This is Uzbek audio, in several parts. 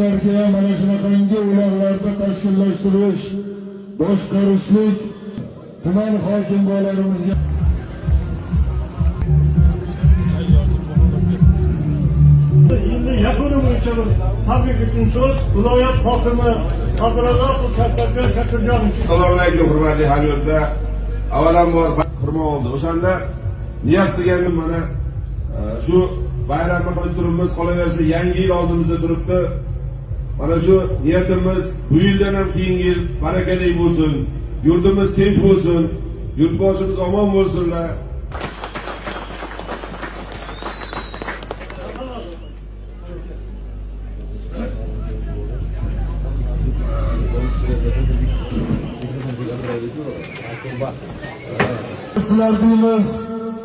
sizlarga mana shunaqangi uloqlarda tashkillashtirish, boshqarishlik tuman hokim bo'lalarimizga yakuni bo'yicha bir tabrik uchun so'z viloyat hokimi Abdurazzoqov Shavkatjon Shakirjonovich. Assalomu alaykum hurmatli hamyurtlar. Avvalambor xurmo oldi. O'shanda niyat qilgandim mana shu bayramni qilib turibmiz, qolaversa yangi yil oldimizda turibdi. Mana shu niyatimiz bu yildan ham keyingi yil barakali bo'lsin, yurtimiz tinch bo'lsin, yurtboshimiz omon bo'lsinlar. Sizlar deymiz,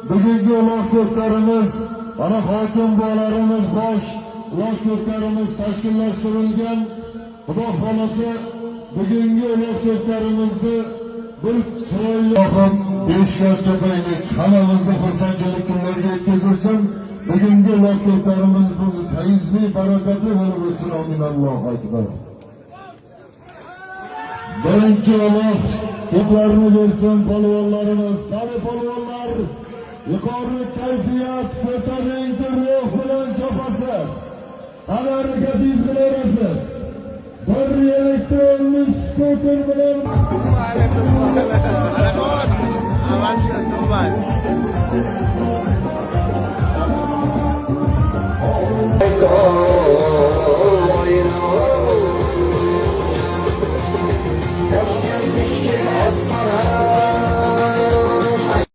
bugungi uloq ko'klarimiz, mana hokim bo'larimiz, bosh uloq ko'klarimiz tashkillashtirilgan. Xudo xolasa bugungi uloq ko'klarimizni bir chiroyli ham 5 yosh cho'paylik hammamizni xursandchilik kunlariga yetkazilsin. Bugungi uloq ko'klarimiz fayzli, barakatli bo'lib o'tsin. Amin. Allohu akbar. Birinchi uloq ko'klarni bersin polvonlarimiz. Qani polvonlar, yuqori kayfiyat, ko'tarinki ruh bilan chopasiz. Qani harakatingiz bilan urasiz. Bir elektron skuter bilan Avanç,